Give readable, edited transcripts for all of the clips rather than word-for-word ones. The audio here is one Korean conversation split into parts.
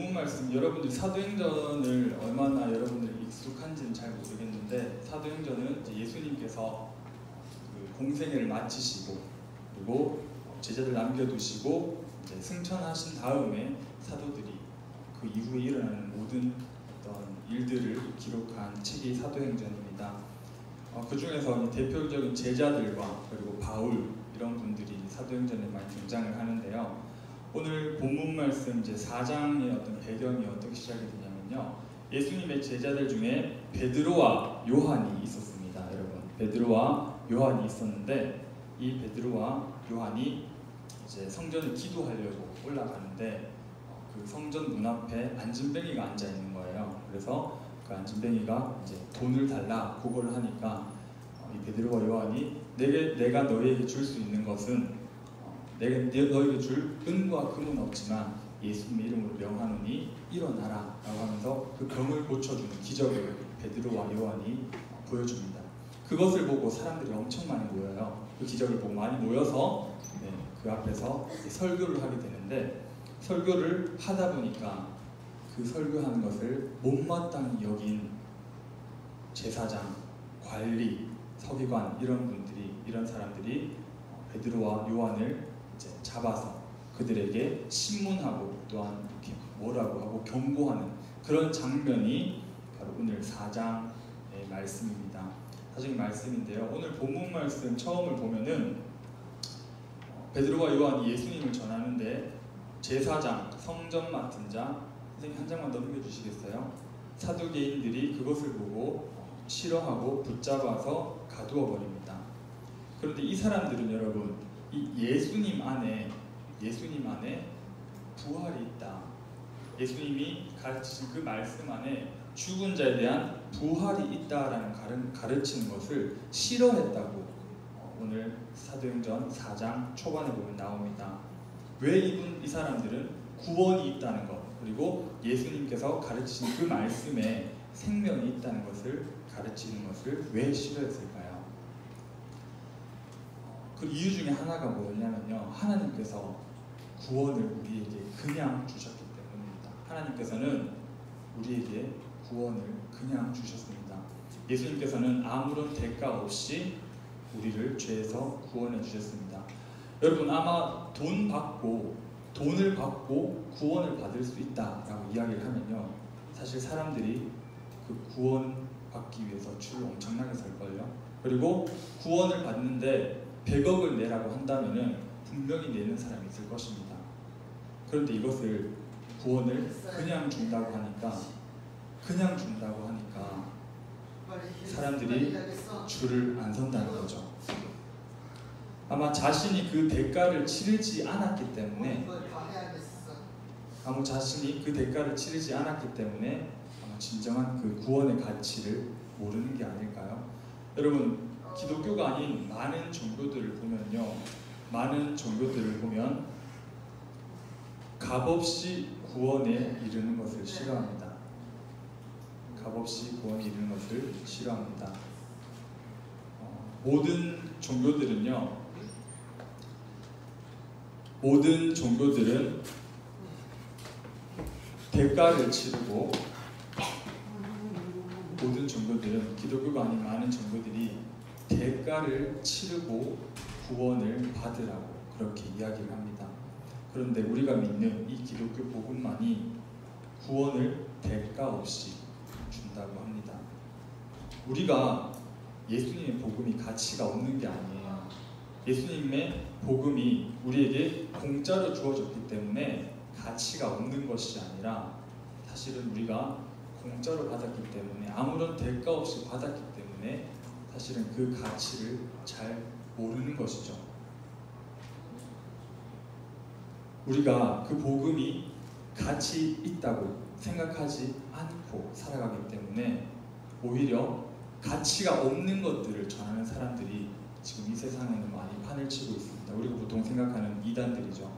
본문 말씀, 여러분들이 사도행전을 얼마나 여러분들이 익숙한지는 잘 모르겠는데, 사도행전은 이제 예수님께서 그 공생애를 마치시고 그리고 제자들 남겨두시고 이제 승천하신 다음에 사도들이 그 이후에 일어나는 모든 어떤 일들을 기록한 책이 사도행전입니다. 그 중에서 대표적인 제자들과 그리고 바울 이런 분들이 사도행전에 많이 등장을 하는데요. 오늘 본문 말씀 이제 4장의 어떤 배경이 어떻게 시작이 되냐면요. 예수님의 제자들 중에 베드로와 요한이 있었습니다. 여러분, 베드로와 요한이 있었는데, 이 베드로와 요한이 이제 성전에 기도하려고 올라가는데 그 성전 문 앞에 안진뱅이가 앉아 있는 거예요. 그래서 그 안진뱅이가 이제 돈을 달라 구걸을 하니까 이 베드로와 요한이 내가 너희에게 줄 수 있는 것은 내가 너희에게 줄 은과 금은 없지만 예수님의 이름으로 명하노니 일어나라 라고 하면서 그 병을 고쳐주는 기적을 베드로와 요한이 보여줍니다. 그것을 보고 사람들이 엄청 많이 모여요. 그 기적을 보고 많이 모여서 그 앞에서 설교를 하게 되는데, 설교를 하다 보니까 그 설교하는 것을 못마땅히 여긴 제사장, 관리, 서기관 이런 사람들이 베드로와 요한을 이제 잡아서 그들에게 신문하고 또한 이렇게 뭐라고 하고 경고하는 그런 장면이 바로 오늘 4장의 말씀입니다. 4장의 말씀인데요. 오늘 본문 말씀 처음을 보면은 베드로와 요한이 예수님을 전하는데 제사장, 성전 맡은 자, 선생님 한 장만 넘겨주시겠어요? 사두개인들이 그것을 보고 싫어하고 붙잡아서 가두어 버립니다. 그런데 이 사람들은 여러분, 이 예수님 안에 부활이 있다, 예수님이 가르치신 그 말씀 안에 죽은 자에 대한 부활이 있다라는 가르치는 것을 싫어했다고 오늘 사도행전 4장 초반에 보면 나옵니다. 왜 이 사람들은 구원이 있다는 것, 그리고 예수님께서 가르치신 그 말씀에 생명이 있다는 것을 가르치는 것을 왜 싫어했을까요? 그 이유 중에 하나가 뭐냐면요, 하나님께서 구원을 우리에게 그냥 주셨기 때문입니다. 하나님께서는 우리에게 구원을 그냥 주셨습니다. 예수님께서는 아무런 대가 없이 우리를 죄에서 구원해 주셨습니다. 여러분, 아마 돈을 받고 구원을 받을 수 있다라고 이야기를 하면요, 사실 사람들이 그 구원 받기 위해서 줄을 엄청나게 설걸요. 그리고 구원을 받는데 100억을 내라고 한다면은 분명히 내는 사람이 있을 것입니다. 그런데 이것을 구원을 그냥 준다고 하니까 사람들이 줄을 안 선다는 거죠. 아마 자신이 그 대가를 치르지 않았기 때문에 아마 진정한 그 구원의 가치를 모르는 게 아닐까요? 여러분, 기독교가 아닌 많은 종교들을 보면 값없이 구원에 이르는 것을 싫어합니다. 모든 종교들은 대가를 치르고, 기독교가 아닌 많은 종교들이 대가를 치르고 구원을 받으라고 그렇게 이야기를 합니다. 그런데 우리가 믿는 이 기독교 복음만이 구원을 대가 없이 준다고 합니다. 우리가 예수님의 복음이 가치가 없는 게 아니에요. 예수님의 복음이 우리에게 공짜로 주어졌기 때문에 가치가 없는 것이 아니라, 사실은 우리가 공짜로 받았기 때문에, 아무런 대가 없이 받았기 때문에 사실은 그 가치를 잘 모르는 것이죠. 우리가 그 복음이 가치 있다고 생각하지 않고 살아가기 때문에 오히려 가치가 없는 것들을 전하는 사람들이 지금 이 세상에는 많이 판을 치고 있습니다. 우리가 보통 생각하는 이단들이죠.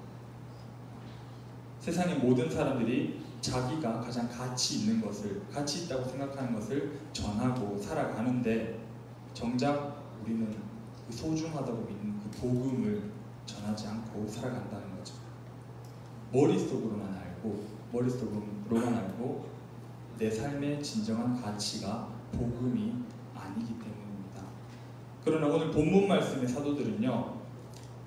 세상의 모든 사람들이 자기가 가장 가치 있다고 생각하는 것을 전하고 살아가는데, 정작 우리는 그 소중하다고 믿는 그 복음을 전하지 않고 살아간다는 거죠. 머릿속으로만 알고 머릿속으로만 알고 내 삶의 진정한 가치가 복음이 아니기 때문입니다. 그러나 오늘 본문 말씀의 사도들은요,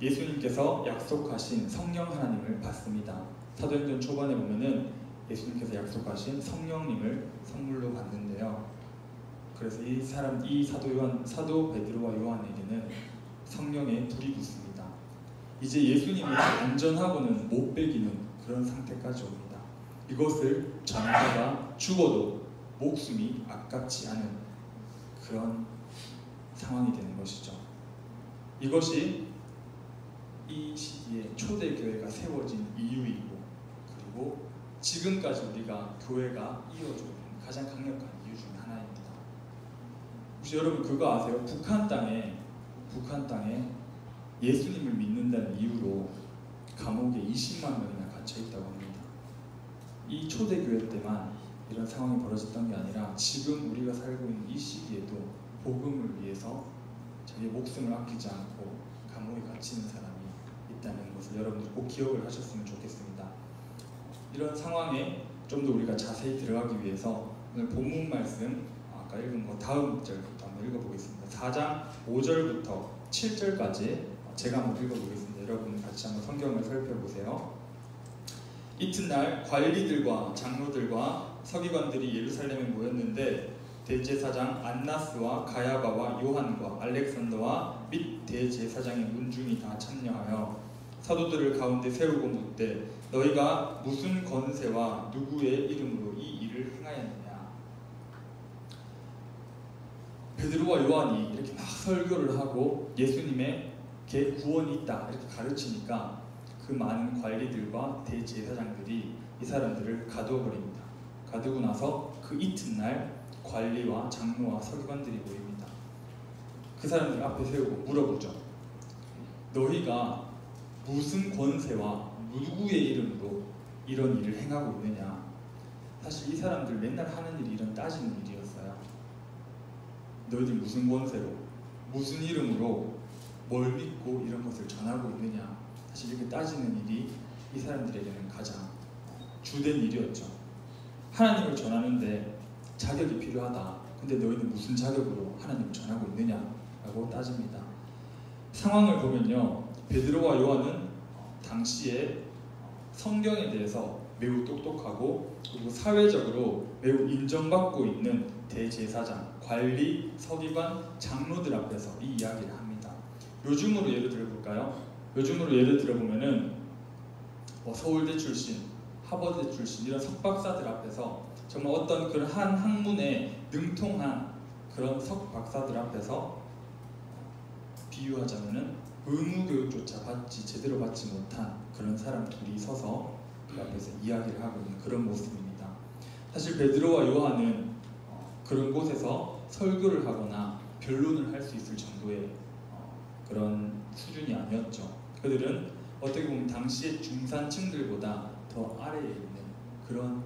예수님께서 약속하신 성령 하나님을 받습니다. 사도행전 초반에 보면은 예수님께서 약속하신 성령님을 선물로 받는데요. 그래서 이 사도 베드로와 요한에게는 성령의 불이 붙습니다. 이제 예수님을 안전하고는 못 배기는 그런 상태까지 옵니다. 이것을 전하다가 죽어도 목숨이 아깝지 않은 그런 상황이 되는 것이죠. 이것이 이 시기에 초대교회가 세워진 이유이고, 그리고 지금까지 우리가 교회가 이어져 있는 가장 강력한 이유 중 하나입니다. 혹시 여러분 그거 아세요? 북한 땅에 예수님을 믿는다는 이유로 감옥에 20만 명이나 갇혀 있다고 합니다. 이 초대교회 때만 이런 상황이 벌어졌던 게 아니라 지금 우리가 살고 있는 이 시기에도 복음을 위해서 자기 목숨을 아끼지 않고 감옥에 갇히는 사람이 있다는 것을 여러분들 꼭 기억을 하셨으면 좋겠습니다. 이런 상황에 좀 더 우리가 자세히 들어가기 위해서 오늘 본문 말씀 아까 읽은 거 다음 절부터 한번 읽어보겠습니다. 4장 5절부터 7절까지 제가 한번 읽어보겠습니다. 여러분 같이 한번 성경을 살펴보세요. 이튿날 관리들과 장로들과 서기관들이 예루살렘에 모였는데 대제사장 안나스와 가야바와 요한과 알렉산더와 및 대제사장의 문중이 다 참여하여 사도들을 가운데 세우고 묻되 너희가 무슨 권세와 누구의 이름으로 이 일을 행하였느냐. 베드로와 요한이 이렇게 막 설교를 하고 예수님의 구원이 있다 이렇게 가르치니까 그 많은 관리들과 대제사장들이 이 사람들을 가두어 버립니다. 가두고 나서 그 이튿날 관리와 장로와 서기관들이 모입니다. 그 사람들 앞에 세우고 물어보죠. 너희가 무슨 권세와 누구의 이름으로 이런 일을 행하고 있느냐. 사실 이 사람들 맨날 하는 일이 이런 따지는 일이었어요. 너희들 무슨 권세로, 무슨 이름으로 뭘 믿고 이런 것을 전하고 있느냐. 사실 이렇게 따지는 일이 이 사람들에게는 가장 주된 일이었죠. 하나님을 전하는데 자격이 필요하다. 근데 너희는 무슨 자격으로 하나님을 전하고 있느냐 라고 따집니다. 상황을 보면요, 베드로와 요한은 당시에 성경에 대해서 매우 똑똑하고 그리고 사회적으로 매우 인정받고 있는 대제사장, 관리, 서기관, 장로들 앞에서 이 이야기를 합니다. 요즘으로 예를 들어볼까요? 요즘으로 예를 들어보면은 서울대 출신, 하버드 출신 이런 석박사들 앞에서 정말 어떤 그런 한 학문에 능통한 그런 석박사들 앞에서 비유하자면은 의무교육조차 제대로 받지 못한 그런 사람 둘이 서서 그 앞에서 이야기를 하고 있는 그런 모습입니다. 사실 베드로와 요한은 그런 곳에서 설교를 하거나 변론을 할 수 있을 정도의 그런 수준이 아니었죠. 그들은 어떻게 보면 당시의 중산층들보다 더 아래에 있는 그런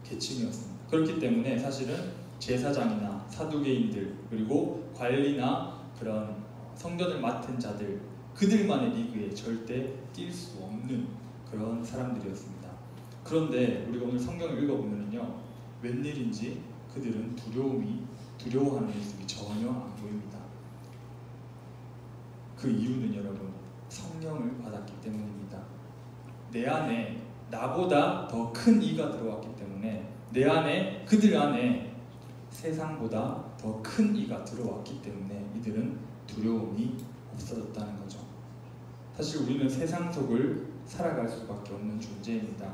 계층이었습니다. 그렇기 때문에 사실은 제사장이나 사두개인들 그리고 관리나 그런 성전을 맡은 자들, 그들만의 리그에 절대 뛸 수 없는 그런 사람들이었습니다. 그런데 우리가 오늘 성경을 읽어보면요, 웬일인지 그들은 두려워하는 모습이 전혀 안 보입니다. 그 이유는 여러분, 성령을 받았기 때문입니다. 내 안에 나보다 더 큰 이가 들어왔기 때문에, 그들 안에 세상보다 더 큰 이가 들어왔기 때문에 이들은 두려움이 없어졌다는 거죠. 사실 우리는 세상 속을 살아갈 수밖에 없는 존재입니다.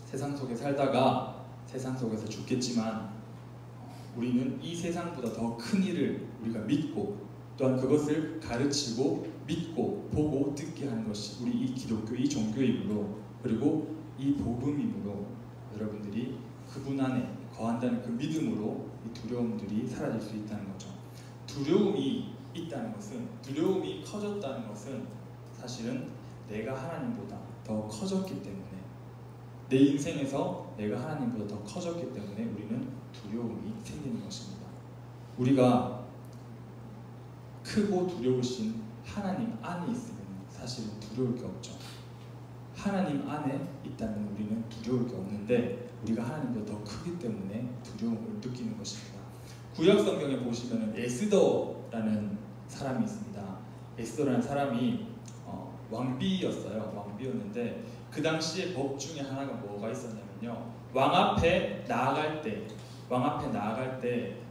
세상 속에 살다가 세상 속에서 죽겠지만 우리는 이 세상보다 더 큰 일을 우리가 믿고 또한 그것을 가르치고 믿고 보고 듣게 하는 것이 우리 이 기독교, 이 종교이므로, 그리고 이 복음이므로 여러분들이 그분 안에 거한다는 그 믿음으로 이 두려움들이 사라질 수 있다는 거죠. 두려움이 있다는 것은, 두려움이 커졌다는 것은 사실은 내가 하나님보다 더 커졌기 때문에, 내 인생에서 내가 하나님보다 더 커졌기 때문에 우리는 두려움이 생기는 것입니다. 우리가 크고 두려우신 하나님 안에 있으면 사실은 두려울 게 없죠. 하나님 안에 있다면 우리는 두려울 게 없는데 우리가 하나님보다 더 크기 때문에 두려움을 느끼는 것입니다. 구약 성경에 보시면 에스더라는 사람이 있습니다. 에스더라는 사람이 왕비였어요. 왕비였는데 그 당시에 법 중에 하나가 뭐가 있었냐면요. 왕 앞에 나아갈 때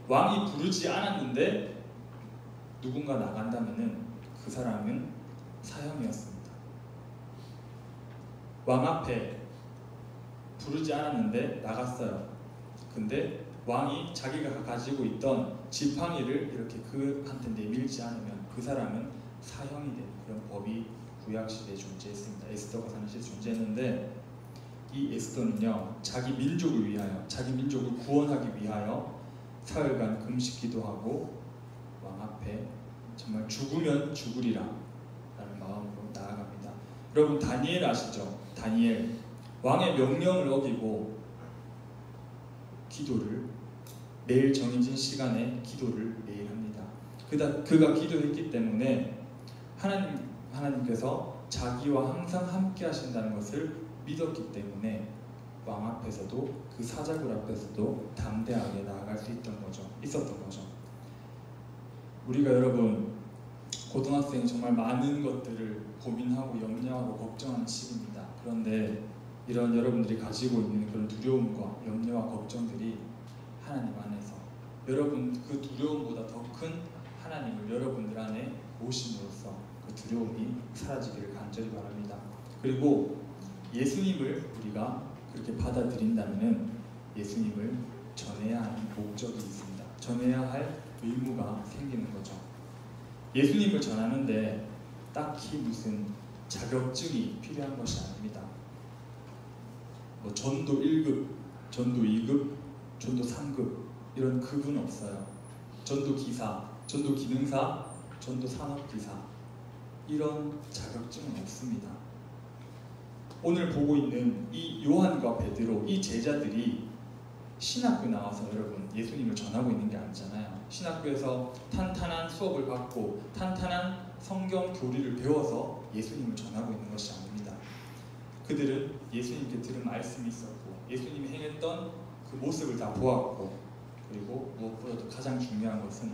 왕이 부르지 않았는데 누군가 나간다면은 그 사람은 사형이었습니다. 왕 앞에 부르지 않았는데 나갔어요. 근데 왕이 자기가 가지고 있던 지팡이를 이렇게 그한테 내밀지 않으면 그 사람은 사형이 되는 그런 법이 구약시대에 존재했습니다. 에스더가 사는 시대에 존재했는데 이 에스더는요, 자기 민족을 위하여, 자기 민족을 구원하기 위하여 사흘간 금식 기도하고 왕 앞에 정말 죽으면 죽으리라 라는 마음으로 나아갑니다. 여러분 다니엘 아시죠? 다니엘 왕의 명령을 어기고 기도를 매일 정해진 시간에 기도를 매일 합니다. 그가 기도했기 때문에 하나님께서 자기와 항상 함께 하신다는 것을 믿었기 때문에 왕 앞에서도 그 사자굴 앞에서도 담대하게 나아갈 수 있었던 거죠. 우리가 여러분 고등학생이 정말 많은 것들을 고민하고 염려하고 걱정하는 시기입니다. 그런데 이런 여러분들이 가지고 있는 그런 두려움과 염려와 걱정들이 하나님 안에서 여러분 그 두려움보다 더 큰 하나님을 여러분들 안에 모심으로써 그 두려움이 사라지기를 간절히 바랍니다. 그리고 예수님을 우리가 그렇게 받아들인다면 예수님을 전해야 하는 목적이 있습니다. 전해야 할 의무가 생기는 거죠. 예수님을 전하는데 딱히 무슨 자격증이 필요한 것이 아닙니다. 뭐 전도 1급, 전도 2급, 전도 3급 이런 급은 없어요. 전도 기사, 전도 기능사, 전도 산업기사 이런 자격증은 없습니다. 오늘 보고 있는 이 요한과 베드로 이 제자들이 신학교 나와서 여러분 예수님을 전하고 있는 게 아니잖아요. 신학교에서 탄탄한 수업을 받고 탄탄한 성경 교리를 배워서 예수님을 전하고 있는 것이 아닙니다. 그들은 예수님께 들은 말씀이 있었고 예수님이 행했던 그 모습을 다 보았고 그리고 무엇보다도 가장 중요한 것은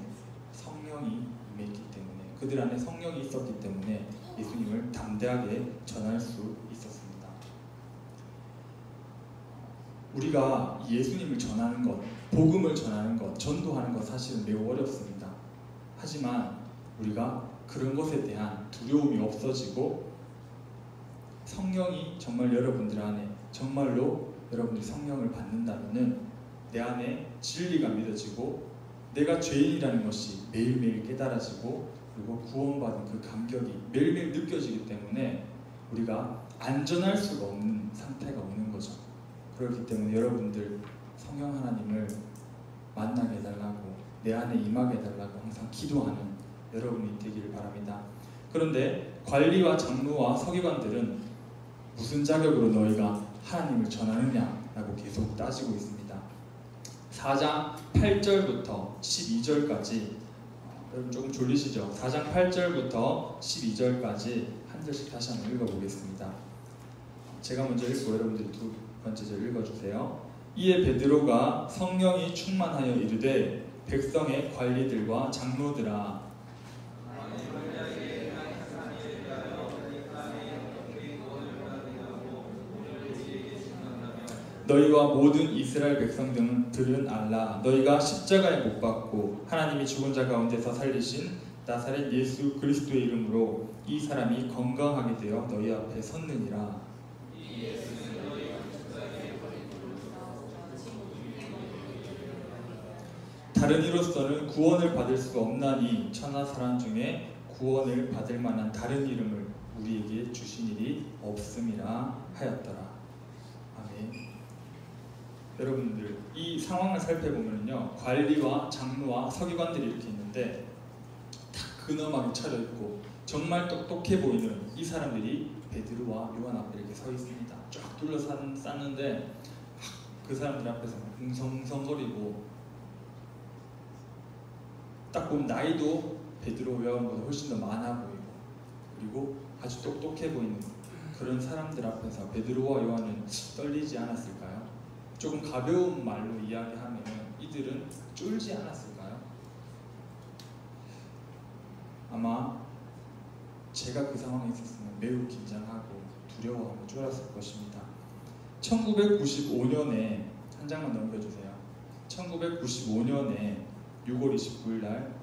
성령이 임했기 때문에 그들 안에 성령이 있었기 때문에 예수님을 담대하게 전할 수 있었습니다. 우리가 예수님을 전하는 것, 복음을 전하는 것, 전도하는 것 사실은 매우 어렵습니다. 하지만 우리가 그런 것에 대한 두려움이 없어지고 성령이 정말 여러분들 안에 정말로 여러분들이 성령을 받는다면은 내 안에 진리가 믿어지고 내가 죄인이라는 것이 매일매일 깨달아지고 그리고 구원받은 그 감격이 매일매일 느껴지기 때문에 우리가 안전할 수가 없는 상태가 오는 거죠. 그렇기 때문에 여러분들 성령 하나님을 만나게 해달라고 내 안에 임하게 해달라고 항상 기도하는 여러분이 되기를 바랍니다. 그런데 관리와 장로와 서기관들은 무슨 자격으로 너희가 하나님을 전하느냐라고 계속 따지고 있습니다. 4장 8절부터 12절까지 여러분 조금 졸리시죠? 4장 8절부터 12절까지 한 절씩 다시 한번 읽어보겠습니다. 제가 먼저 읽고 여러분들이 두 번째 절 읽어주세요. 이에 베드로가 성령이 충만하여 이르되 백성의 관리들과 장로들아 너희와 모든 이스라엘 백성들은 알라. 너희가 십자가에 못 박고 하나님이 죽은 자 가운데서 살리신 나사렛 예수 그리스도의 이름으로 이 사람이 건강하게 되어 너희 앞에 섰느니라. 다른 이로서는 구원을 받을 수가 없나니 천하 사람 중에 구원을 받을 만한 다른 이름을 우리에게 주신 일이 없음이라 하였더라. 아멘. 여러분들 이 상황을 살펴보면요 관리와 장로와 서기관들이 이렇게 있는데 다 근엄하게 차려입고 정말 똑똑해 보이는 이 사람들이 베드로와 요한 앞에 이렇게 서 있습니다. 쫙 둘러쌌는데 그 사람들 앞에서 웅성웅성거리고 딱 보면 나이도 베드로 요한보다 훨씬 더 많아 보이고 그리고 아주 똑똑해 보이는 그런 사람들 앞에서 베드로와 요한은 떨리지 않았을까요? 조금 가벼운 말로 이야기하면 이들은 쫄지 않았을까요? 아마 제가 그 상황에 있었으면 매우 긴장하고 두려워하고 쫄았을 것입니다. 1995년에 한 장만 넘겨주세요. 1995년에 6월 29일 날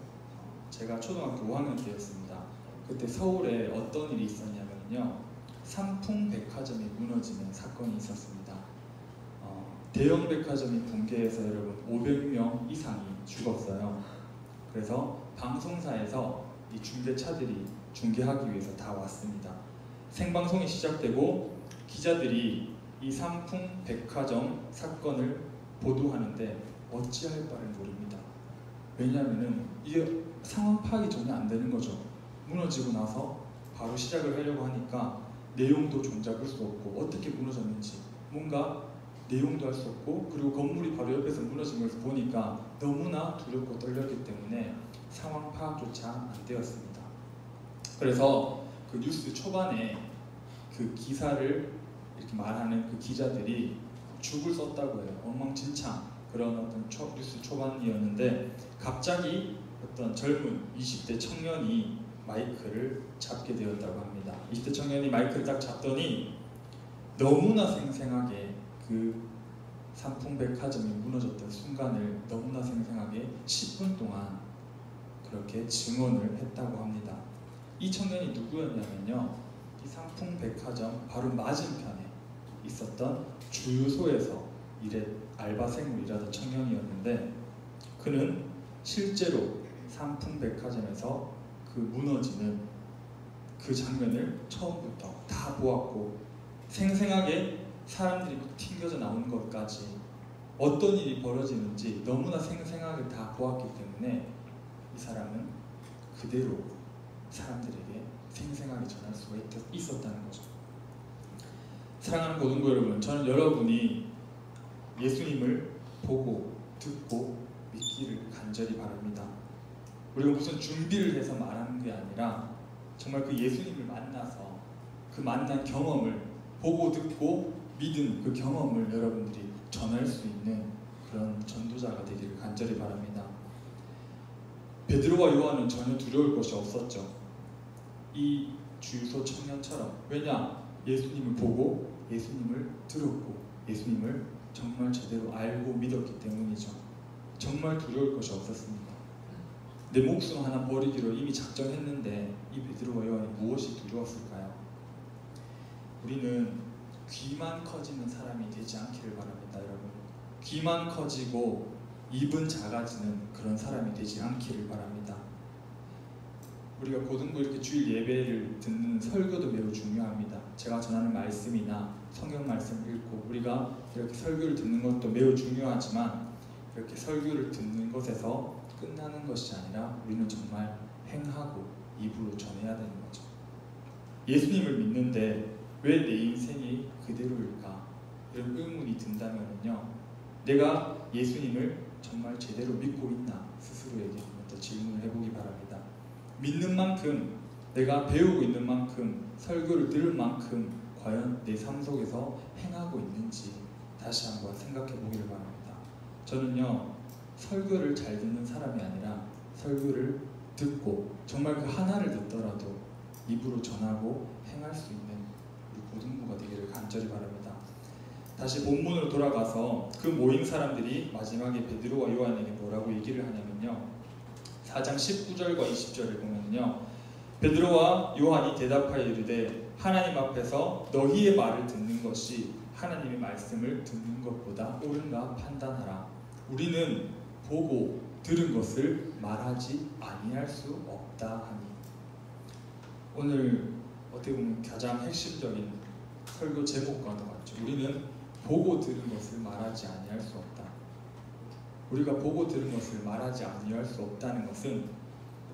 제가 초등학교 5학년 때였습니다. 그때 서울에 어떤 일이 있었냐면요, 삼풍백화점이 무너지는 사건이 있었습니다. 대형 백화점이 붕괴해서 여러분 500명 이상이 죽었어요. 그래서 방송사에서 이 중계차들이 중계하기 위해서 다 왔습니다. 생방송이 시작되고 기자들이 이 삼풍백화점 사건을 보도하는데 어찌할 바를 모릅니다. 왜냐하면 이게 상황 파악이 전혀 안 되는 거죠. 무너지고 나서 바로 시작을 하려고 하니까 내용도 종잡을 수 없고 어떻게 무너졌는지 뭔가 내용도 할 수 없고, 그리고 건물이 바로 옆에서 무너진 것을 보니까 너무나 두렵고 떨렸기 때문에 상황 파악조차 안 되었습니다. 그래서 그 뉴스 초반에 그 기사를 이렇게 말하는 그 기자들이 죽을 썼다고 해요. 엉망진창 그런 어떤 뉴스 초반이었는데 갑자기 어떤 젊은 20대 청년이 마이크를 잡게 되었다고 합니다. 20대 청년이 마이크를 딱 잡더니 너무나 생생하게 그 삼풍백화점이 무너졌던 순간을 너무나 생생하게 10분 동안 그렇게 증언을 했다고 합니다. 이 청년이 누구였냐면요, 이 삼풍백화점 바로 맞은편에 있었던 주유소에서 알바생으로 일하던 청년이었는데, 그는 실제로 삼풍백화점에서 그 무너지는 그 장면을 처음부터 다 보았고, 생생하게 사람들이 막 튕겨져 나오는 것까지 어떤 일이 벌어지는지 너무나 생생하게 다 보았기 때문에 이 사람은 그대로 사람들에게 생생하게 전할 수가 있었다는 거죠. 사랑하는 고등부 여러분, 저는 여러분이 예수님을 보고 듣고 믿기를 간절히 바랍니다. 우리가 무슨 준비를 해서 말하는 게 아니라 정말 그 예수님을 만나서 그 만난 경험을 보고 듣고 믿은 그 경험을 여러분들이 전할 수 있는 그런 전도자가 되기를 간절히 바랍니다. 베드로와 요한은 전혀 두려울 것이 없었죠. 이 주유소 청년처럼. 왜냐? 예수님을 보고 예수님을 들었고 예수님을 정말 제대로 알고 믿었기 때문이죠. 정말 두려울 것이 없었습니다. 내 목숨 하나 버리기로 이미 작정했는데 이 베드로와 요한이 무엇이 두려웠을까요? 우리는 귀만 커지는 사람이 되지 않기를 바랍니다, 여러분. 귀만 커지고 입은 작아지는 그런 사람이 되지 않기를 바랍니다. 우리가 고등부 이렇게 주일 예배를 듣는 설교도 매우 중요합니다. 제가 전하는 말씀이나 성경 말씀 읽고 우리가 이렇게 설교를 듣는 것도 매우 중요하지만, 이렇게 설교를 듣는 것에서 끝나는 것이 아니라 우리는 정말 행하고 입으로 전해야 되는 거죠. 예수님을 믿는데 왜 내 인생이 그대로일까? 이런 의문이 든다면요, 내가 예수님을 정말 제대로 믿고 있나 스스로에게 한번 질문을 해보기 바랍니다. 믿는 만큼, 내가 배우고 있는 만큼, 설교를 들을 만큼 과연 내 삶 속에서 행하고 있는지 다시 한번 생각해 보기를 바랍니다. 저는요, 설교를 잘 듣는 사람이 아니라 설교를 듣고 정말 그 하나를 듣더라도 입으로 전하고 행할 수 있는 우리 고등부가 되기를 간절히 바랍니다. 다시 본문으로 돌아가서 그 모인 사람들이 마지막에 베드로와 요한에게 뭐라고 얘기를 하냐면요, 4장 19절과 20절을 보면요, 베드로와 요한이 대답하여 이르되 하나님 앞에서 너희의 말을 듣는 것이 하나님의 말씀을 듣는 것보다 옳은가 판단하라. 우리는 보고 들은 것을 말하지 아니할 수 없다 하니. 오늘 어떻게 보면 가장 핵심적인 설교 제목과도 같죠. 우리는 보고 들은 것을 말하지 아니할 수 없다. 우리가 보고 들은 것을 말하지 아니할 수 없다는 것은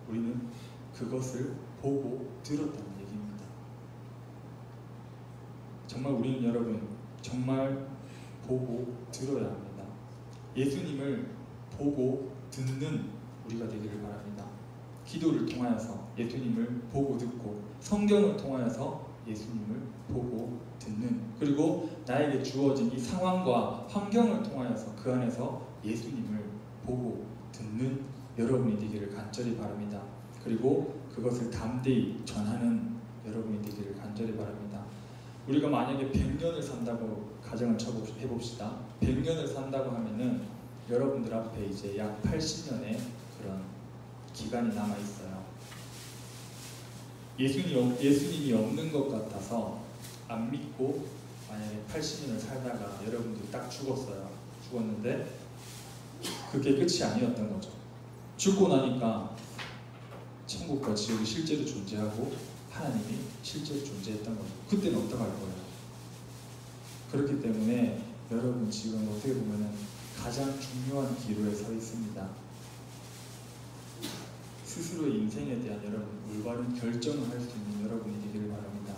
우리는 그것을 보고 들었다는 얘기입니다. 정말 우리는 여러분 정말 보고 들어야 합니다. 예수님을 보고 듣는 우리가 되기를 바랍니다. 기도를 통하여서 예수님을 보고 듣고 성경을 통하여서 예수님을 보고 듣는, 그리고 나에게 주어진 이 상황과 환경을 통하여서 그 안에서 예수님을 보고 듣는 여러분이 되기를 간절히 바랍니다. 그리고 그것을 담대히 전하는 여러분이 되기를 간절히 바랍니다. 우리가 만약에 100년을 산다고 가정을 해봅시다. 100년을 산다고 하면은 여러분들 앞에 이제 약 80년의 그런 기간이 남아 있어요. 예수님이 없는 것 같아서 안 믿고 만약에 80년을 살다가 여러분들이 딱 죽었는데 그게 끝이 아니었던 거죠. 죽고 나니까 천국과 지옥이 실제로 존재하고 하나님이 실제로 존재했던 거죠. 그때는 어떡할 거예요? 그렇기 때문에 여러분 지금 어떻게 보면 가장 중요한 기로에 서 있습니다. 스스로의 인생에 대한 여러분 올바른 결정을 할 수 있는 여러분이 되기를 바랍니다.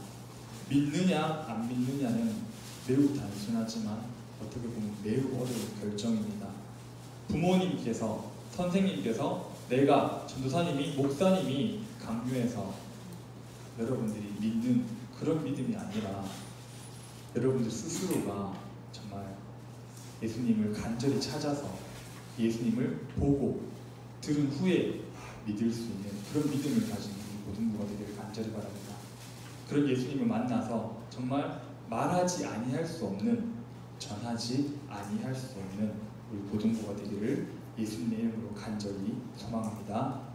믿느냐 안 믿느냐는 매우 단순하지만 어떻게 보면 매우 어려운 결정입니다. 부모님께서, 선생님께서, 내가, 전도사님이, 목사님이 강요해서 여러분들이 믿는 그런 믿음이 아니라 여러분들 스스로가 정말 예수님을 간절히 찾아서 예수님을 보고 들은 후에 믿을 수 있는 그런 믿음을 가진 우리 모든 분가 되기를 간절히 바랍니다. 그런 예수님을 만나서 정말 말하지 아니할 수 없는, 전하지 아니할 수 없는 우리 고등부가 되기를 예수님의 이름으로 간절히 소망합니다.